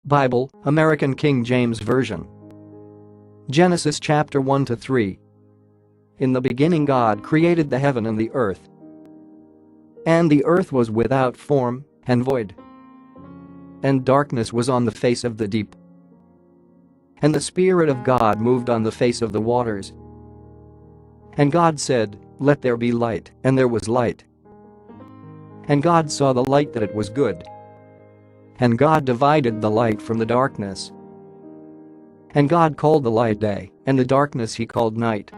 Bible, American King James Version. Genesis chapter 1 to 3. In the beginning God created the heaven and the earth. And the earth was without form and void. And darkness was on the face of the deep. And the Spirit of God moved on the face of the waters. And God said, "Let there be light," and there was light. And God saw the light that it was good. And God divided the light from the darkness. And God called the light day, and the darkness he called night.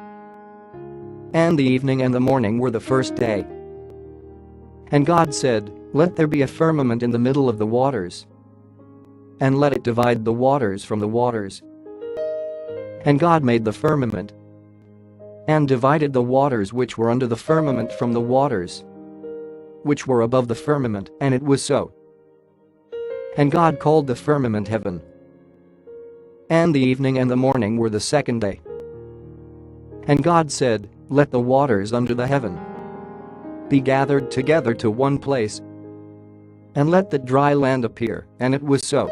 And the evening and the morning were the first day. And God said, "Let there be a firmament in the middle of the waters, and let it divide the waters from the waters." And God made the firmament, and divided the waters which were under the firmament from the waters which were above the firmament, and it was so. And God called the firmament heaven. And the evening and the morning were the second day. And God said, "Let the waters under the heaven be gathered together to one place, and let the dry land appear," and it was so.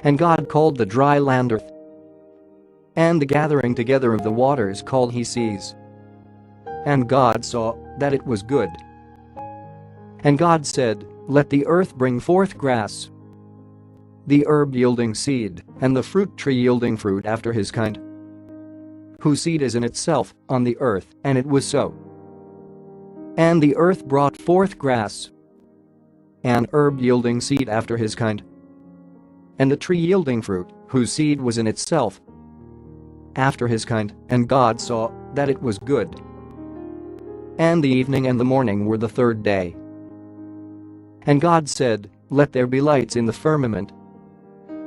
And God called the dry land earth, and the gathering together of the waters called he seas. And God saw that it was good. And God said, "Let the earth bring forth grass, the herb yielding seed, and the fruit tree yielding fruit after his kind, whose seed is in itself on the earth," and it was so. And the earth brought forth grass, and herb yielding seed after his kind, and the tree yielding fruit, whose seed was in itself after his kind, and God saw that it was good. And the evening and the morning were the third day. And God said, "Let there be lights in the firmament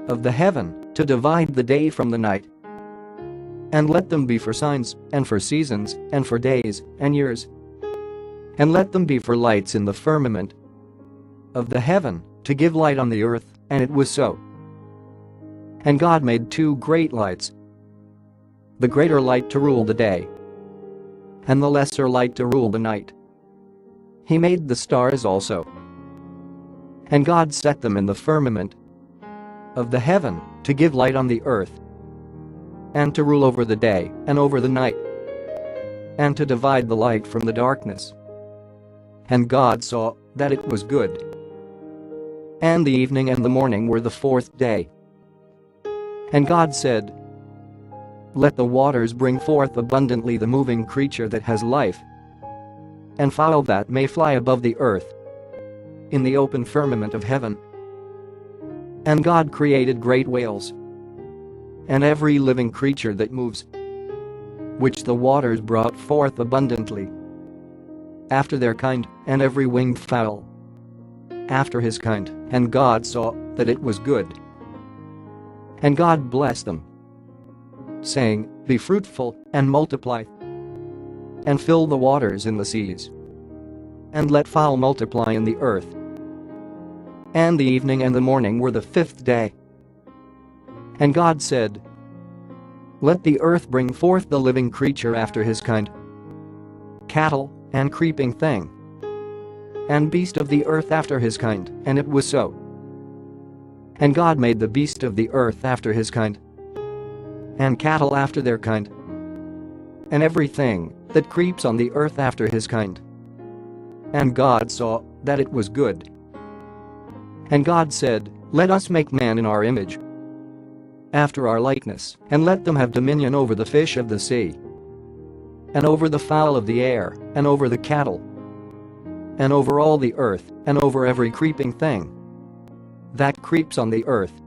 of the heaven to divide the day from the night. And let them be for signs, and for seasons, and for days, and years. And let them be for lights in the firmament of the heaven to give light on the earth," and it was so. And God made two great lights, the greater light to rule the day, and the lesser light to rule the night. He made the stars also. And God set them in the firmament of the heaven to give light on the earth, and to rule over the day and over the night, and to divide the light from the darkness. And God saw that it was good. And the evening and the morning were the fourth day. And God said, "Let the waters bring forth abundantly the moving creature that has life, and fowl that may fly above the earth in the open firmament of heaven." And God created great whales, and every living creature that moves, which the waters brought forth abundantly after their kind, and every winged fowl after his kind. And God saw that it was good. And God blessed them, saying, "Be fruitful, and multiply, and fill the waters in the seas, and let fowl multiply in the earth." And the evening and the morning were the fifth day. And God said, "Let the earth bring forth the living creature after his kind, cattle, and creeping thing, and beast of the earth after his kind," and it was so. And God made the beast of the earth after his kind, and cattle after their kind, and everything that creeps on the earth after his kind. And God saw that it was good. And God said, "Let us make man in our image, after our likeness, and let them have dominion over the fish of the sea, and over the fowl of the air, and over the cattle, and over all the earth, and over every creeping thing that creeps on the earth."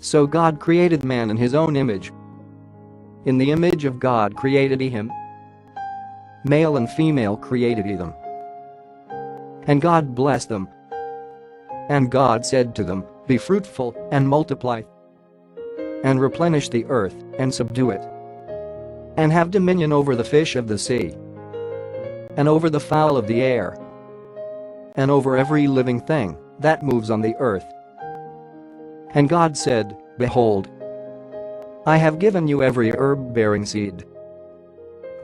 So God created man in his own image. In the image of God created he him. Male and female created he them. And God blessed them. And God said to them, "Be fruitful, and multiply, and replenish the earth, and subdue it, and have dominion over the fish of the sea, and over the fowl of the air, and over every living thing that moves on the earth." And God said, "Behold, I have given you every herb-bearing seed,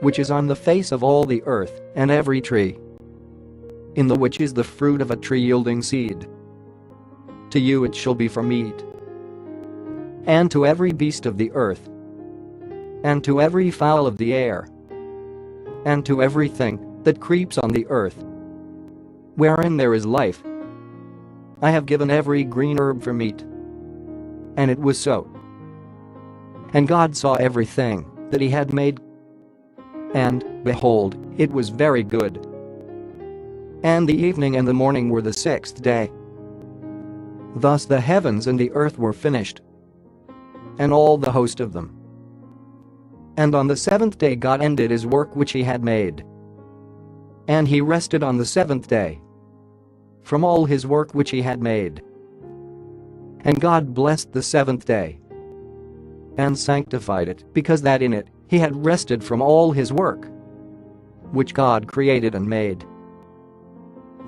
which is on the face of all the earth, and every tree, in the which is the fruit of a tree yielding seed, To you it shall be for meat, and to every beast of the earth, and to every fowl of the air, and to everything that creeps on the earth, wherein there is life. I have given every green herb for meat." And it was so. And God saw everything that he had made, and, behold, it was very good. And the evening and the morning were the sixth day. Thus the heavens and the earth were finished, and all the host of them. And on the seventh day God ended his work which he had made. And he rested on the seventh day from all his work which he had made. And God blessed the seventh day and sanctified it, because that in it he had rested from all his work which God created and made.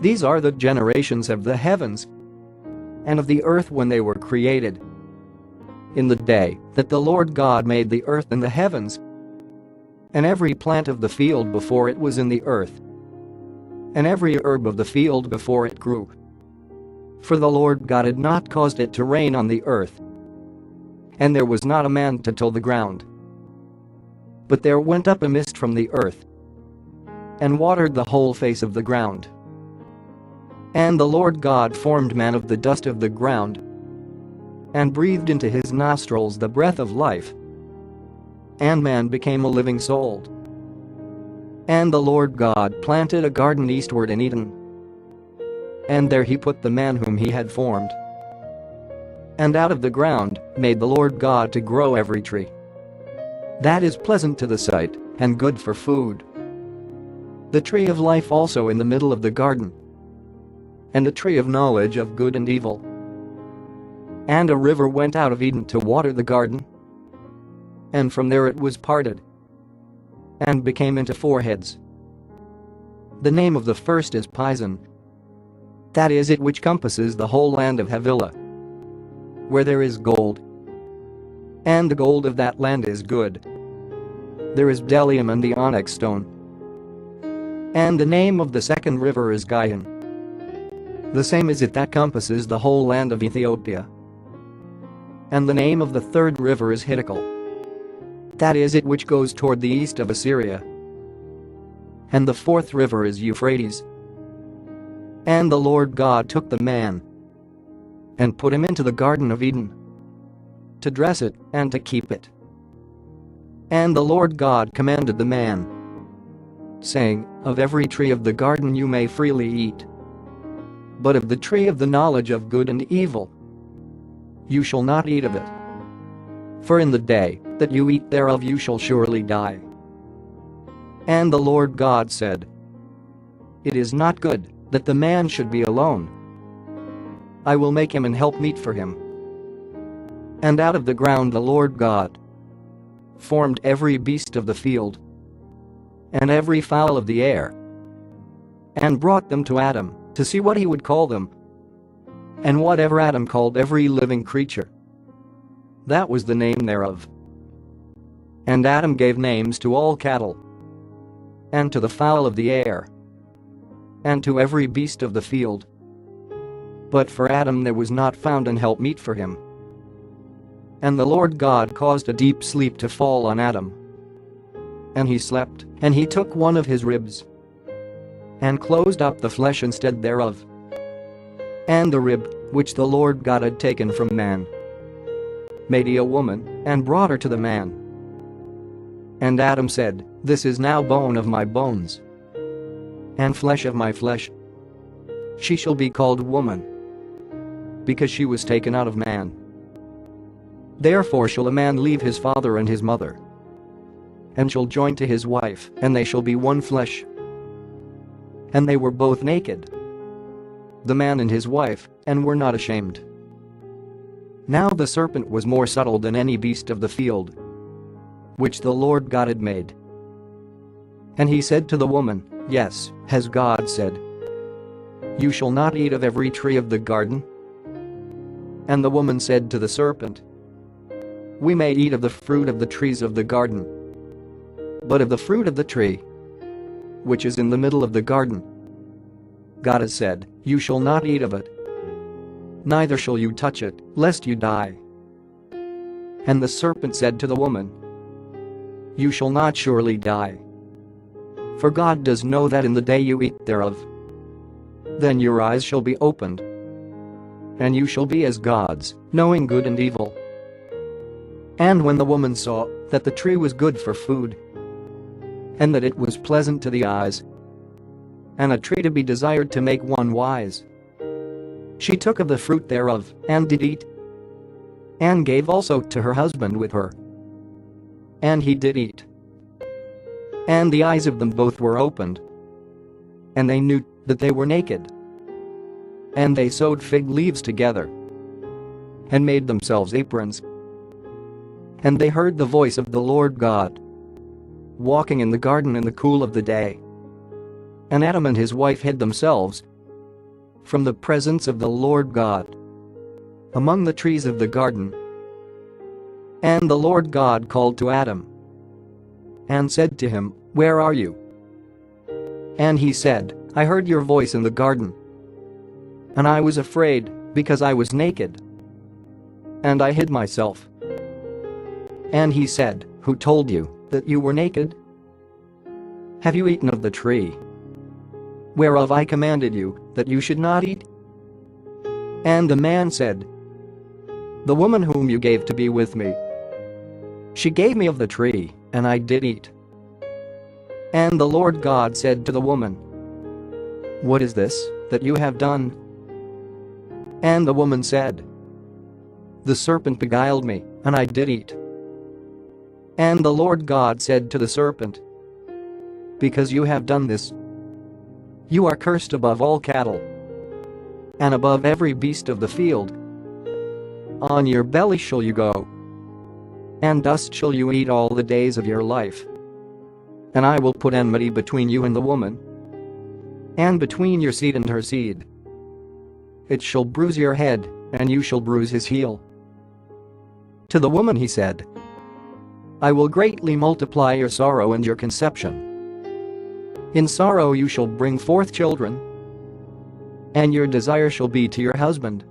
These are the generations of the heavens and of the earth when they were created, in the day that the Lord God made the earth and the heavens, and every plant of the field before it was in the earth, and every herb of the field before it grew. For the Lord God had not caused it to rain on the earth, and there was not a man to till the ground. But there went up a mist from the earth, and watered the whole face of the ground. And the Lord God formed man of the dust of the ground, and breathed into his nostrils the breath of life, and man became a living soul. And the Lord God planted a garden eastward in Eden, and there he put the man whom he had formed. And out of the ground made the Lord God to grow every tree that is pleasant to the sight and good for food, the tree of life also in the middle of the garden, and the tree of knowledge of good and evil. And a river went out of Eden to water the garden, and from there it was parted and became into four heads. The name of the first is Pison, that is it which compasses the whole land of Havilah, where there is gold, and the gold of that land is good. There is bdellium and the onyx stone. And the name of the second river is Gihon. The same is it that compasses the whole land of Ethiopia. And the name of the third river is Hiddekel, that is it which goes toward the east of Assyria. And the fourth river is Euphrates. And the Lord God took the man and put him into the Garden of Eden to dress it and to keep it. And the Lord God commanded the man, saying, "Of every tree of the garden you may freely eat, but of the tree of the knowledge of good and evil you shall not eat of it. For in the day that you eat thereof you shall surely die." And the Lord God said, "It is not good that the man should be alone. I will make him an helpmeet for him." And out of the ground the Lord God formed every beast of the field and every fowl of the air, and brought them to Adam to see what he would call them. And whatever Adam called every living creature, that was the name thereof. And Adam gave names to all cattle, and to the fowl of the air, and to every beast of the field. But for Adam there was not found an helpmeet for him. And the Lord God caused a deep sleep to fall on Adam. And he slept, and he took one of his ribs, and closed up the flesh instead thereof. And the rib, which the Lord God had taken from man, made he a woman, and brought her to the man. And Adam said, "This is now bone of my bones, and flesh of my flesh. She shall be called woman, because she was taken out of man. Therefore shall a man leave his father and his mother, and shall join to his wife, and they shall be one flesh." And they were both naked, the man and his wife, and were not ashamed. Now the serpent was more subtle than any beast of the field which the Lord God had made. And he said to the woman, "Yes, has God said, you shall not eat of every tree of the garden?" And the woman said to the serpent, "We may eat of the fruit of the trees of the garden, but of the fruit of the tree which is in the middle of the garden, God has said, you shall not eat of it, neither shall you touch it, lest you die." And the serpent said to the woman, "You shall not surely die. For God does know that in the day you eat thereof, then your eyes shall be opened, and you shall be as gods, knowing good and evil." And when the woman saw that the tree was good for food, and that it was pleasant to the eyes, and a tree to be desired to make one wise, she took of the fruit thereof, and did eat, and gave also to her husband with her, and he did eat. And the eyes of them both were opened, and they knew that they were naked. And they sewed fig leaves together, and made themselves aprons. And they heard the voice of the Lord God walking in the garden in the cool of the day. And Adam and his wife hid themselves from the presence of the Lord God among the trees of the garden. And the Lord God called to Adam and said to him, "Where are you?" And he said, "I heard your voice in the garden, and I was afraid, because I was naked, and I hid myself." And he said, "Who told you that you were naked? Have you eaten of the tree whereof I commanded you that you should not eat?" And the man said, "The woman whom you gave to be with me, she gave me of the tree, and I did eat." And the Lord God said to the woman, "What is this that you have done?" And the woman said, "The serpent beguiled me, and I did eat." And the Lord God said to the serpent, "Because you have done this, you are cursed above all cattle, and above every beast of the field. On your belly shall you go, and dust shall you eat all the days of your life. And I will put enmity between you and the woman, and between your seed and her seed. It shall bruise your head, and you shall bruise his heel." To the woman he said, "I will greatly multiply your sorrow and your conception. In sorrow you shall bring forth children, and your desire shall be to your husband,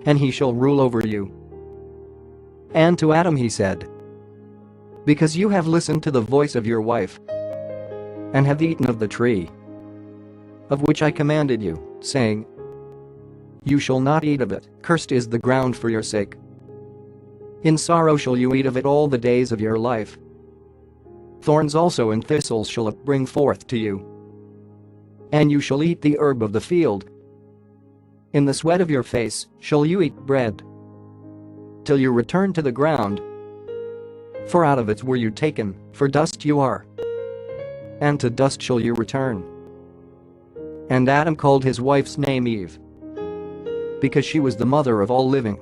and he shall rule over you." And to Adam he said, "Because you have listened to the voice of your wife, and have eaten of the tree of which I commanded you, saying, 'You shall not eat of it, cursed is the ground for your sake. In sorrow shall you eat of it all the days of your life. Thorns also and thistles shall it bring forth to you. And you shall eat the herb of the field. In the sweat of your face shall you eat bread, till you return to the ground. For out of it were you taken, for dust you are, and to dust shall you return." And Adam called his wife's name Eve, because she was the mother of all living.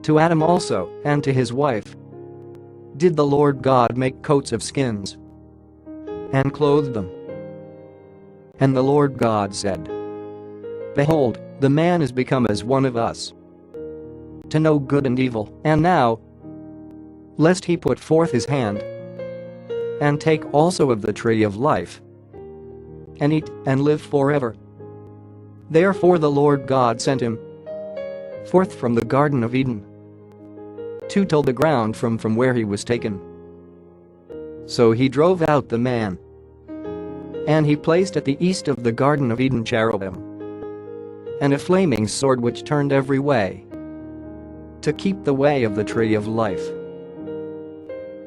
To Adam also, and to his wife, did the Lord God make coats of skins, and clothed them. And the Lord God said, "Behold, the man is become as one of us, to know good and evil. And now, lest he put forth his hand, and take also of the tree of life, and eat, and live forever." Therefore the Lord God sent him forth from the Garden of Eden, to till the ground from where he was taken. So he drove out the man, and he placed at the east of the Garden of Eden cherubim, and a flaming sword which turned every way, to keep the way of the tree of life.